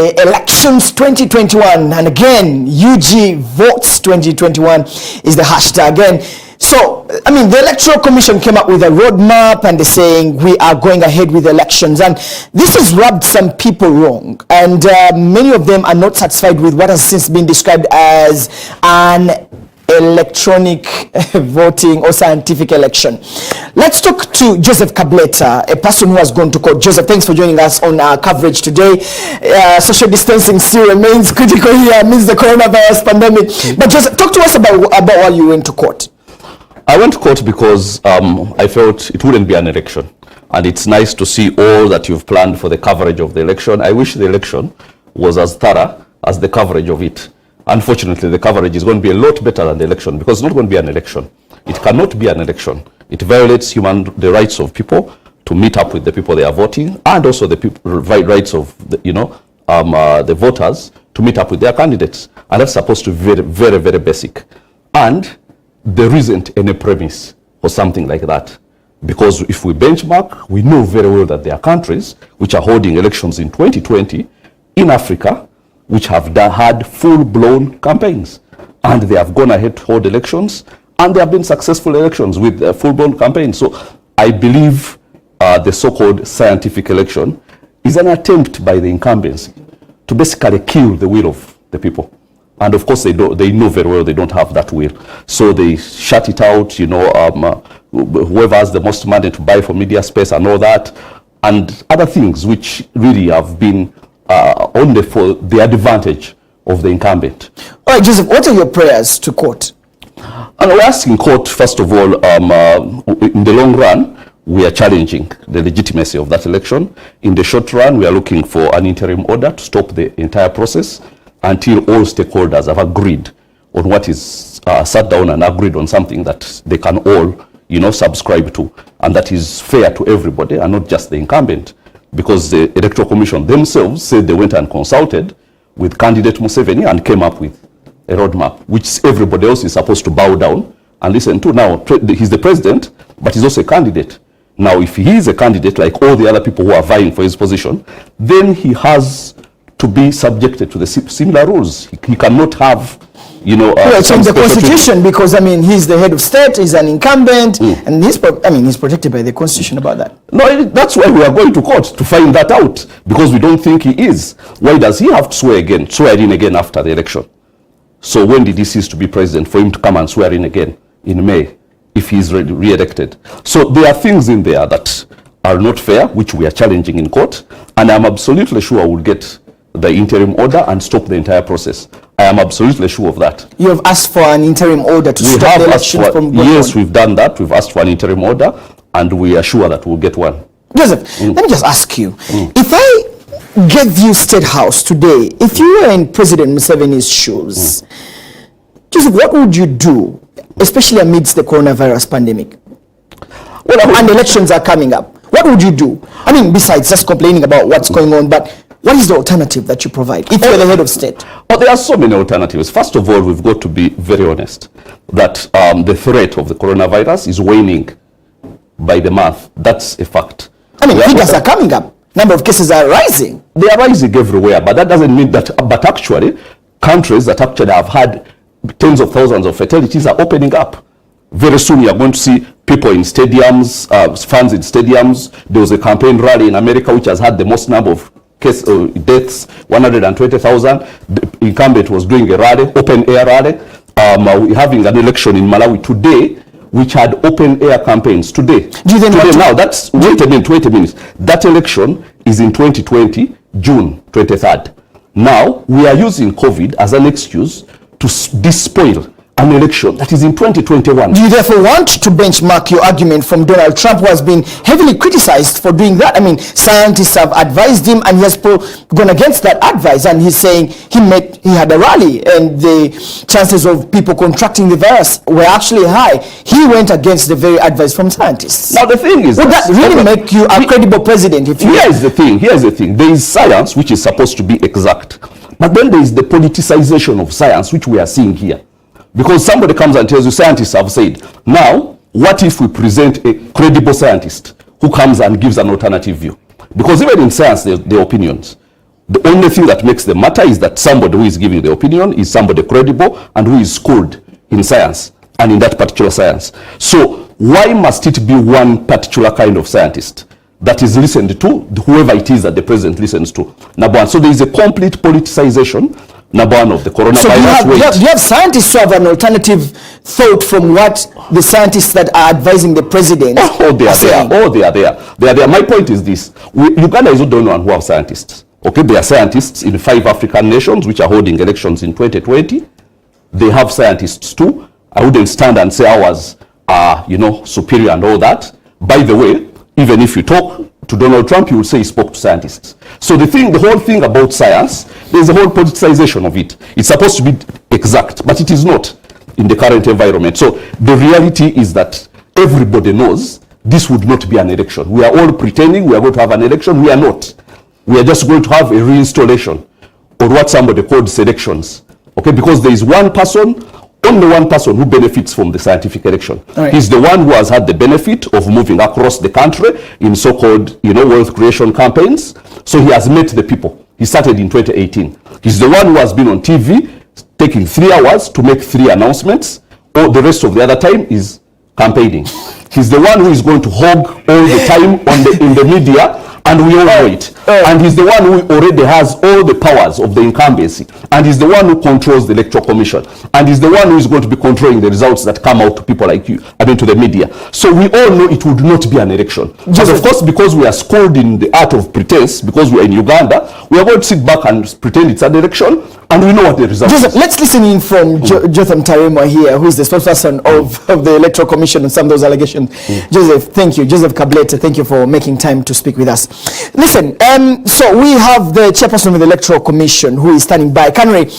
Elections 2021, and again UG votes 2021 is the hashtag again. So I mean, the Electoral Commission came up with a roadmap and they're saying we are going ahead with elections, and this has rubbed some people wrong, and many of them are not satisfied with what has since been described as an electronic voting or scientific election. Let's talk to Joseph Kabuleta, a person who has gone to court. Joseph, thanks for joining us on our coverage today. Social distancing still remains critical here amidst the coronavirus pandemic. But Joseph, talk to us about why you went to court. I went to court because I felt it wouldn't be an election. And it's nice to see all that you've planned for the coverage of the election. I wish the election was as thorough as the coverage of it. Unfortunately, the coverage is going to be a lot better than the election, because it's not going to be an election. It cannot be an election. It violates the rights of people to meet up with the people they are voting, and also the rights of the voters to meet up with their candidates. And that's supposed to be very, very, very basic. And there isn't any premise for something like that. Because if we benchmark, we know very well that there are countries which are holding elections in 2020 in Africa, which have had full-blown campaigns, and they have gone ahead to hold elections, and there have been successful elections with full-blown campaigns. So I believe the so-called scientific election is an attempt by the incumbents to basically kill the will of the people. And of course, they know very well they don't have that will. So they shut it out, whoever has the most money to buy for media space and all that, and other things which really have been only for the advantage of the incumbent. All right, Joseph, what are your prayers to court? And we're asking court, first of all, in the long run, we are challenging the legitimacy of that election. In the short run, we are looking for an interim order to stop the entire process until all stakeholders have agreed on what is sat down and agreed on something that they can all, subscribe to, and that is fair to everybody and not just the incumbent. Because the Electoral Commission themselves said they went and consulted with candidate Museveni and came up with a roadmap, which everybody else is supposed to bow down and listen to. Now, he's the president, but he's also a candidate. Now, if he is a candidate, like all the other people who are vying for his position, then he has to be subjected to the similar rules. He cannot have, change the constitution, because I mean he's the head of state, he's an incumbent, and he's protected by the constitution about that. No, that's why we are going to court to find that out, because we don't think he is. Why does he have to swear in again after the election? So when did he cease to be president for him to come and swear in again in May if he's re-elected? So there are things in there that are not fair, which we are challenging in court, and I'm absolutely sure we'll get the interim order and stop the entire process. I am absolutely sure of that. You have asked for an interim order to stop the elections from going on? Yes, we've done that. We've asked for an interim order, and we are sure that we'll get one. Joseph, let me just ask you, if I gave you State House today, if you were in President Museveni's shoes, Joseph, what would you do, especially amidst the coronavirus pandemic? Well, and elections are coming up. What would you do? I mean, besides just complaining about what's going on, but what is the alternative that you provide if you're the head of state? Well, there are so many alternatives. First of all, we've got to be very honest that the threat of the coronavirus is waning by the month. That's a fact. I mean, figures are coming up. Number of cases are rising. They are rising everywhere, but that doesn't mean that. But actually, countries that actually have had tens of thousands of fatalities are opening up. Very soon, you're going to see people in stadiums, fans in stadiums. There was a campaign rally in America which has had the most number of deaths, 120,000. The incumbent was doing a rally, open air rally. We're having an election in Malawi today, which had open air campaigns today. Now, that's wait a minute. That election is in 2020, June 23rd. Now, we are using COVID as an excuse to despoil an election that is in 2021. Do you therefore want to benchmark your argument from Donald Trump, who has been heavily criticized for doing that? I mean, scientists have advised him and he has gone against that advice, and he's saying he had a rally and the chances of people contracting the virus were actually high. He went against the very advice from scientists. Now the thing is, would that really make you a credible president? Here's the thing. There is science which is supposed to be exact, but then there is the politicization of science which we are seeing here. Because somebody comes and tells you, scientists have said. Now, what if we present a credible scientist who comes and gives an alternative view? Because even in science, there are opinions. The only thing that makes them matter is that somebody who is giving the opinion is somebody credible and who is schooled in science and in that particular science. So why must it be one particular kind of scientist that is listened to, whoever it is that the president listens to? Number one. So there is a complete politicization, number one, of the coronavirus. So do you have scientists who have an alternative thought from what the scientists that are advising the president they are there. They are there. They are there. My point is this. Uganda is not the only one who have scientists. Okay, there are scientists in 5 African nations which are holding elections in 2020. They have scientists too. I wouldn't stand and say ours are, superior and all that. By the way, even if you talk to Donald Trump, you will say he spoke to scientists. So the whole thing about science, there's a whole politicization of it. It's supposed to be exact, but it is not in the current environment. So the reality is that everybody knows this would not be an election. We are all pretending we are going to have an election. We are not. We are just going to have a reinstallation, or what somebody called selections. Okay, because there is one person, only one person who benefits from the scientific election. Right. He's the one who has had the benefit of moving across the country in so-called, wealth creation campaigns. So he has met the people. He started in 2018. He's the one who has been on TV, taking 3 hours to make 3 announcements. Or the rest of the other time is campaigning. He's the one who is going to hog all the time in the media, and we all know it. And he's the one who already has all the powers of the incumbency. And he's the one who controls the Electoral Commission. And he's the one who is going to be controlling the results that come out to people like you, to the media. So we all know it would not be an election. But of course, because we are schooled in the art of pretense, because we are in Uganda, we are going to sit back and pretend it's an election, and we know what the result is. Let's listen in from Jotham Taremwa here, who is the spokesperson of the Electoral Commission on some of those allegations. Joseph, thank you. Joseph Kabuleta, thank you for making time to speak with us. Listen, so we have the chairperson of the Electoral Commission who is standing by. Can we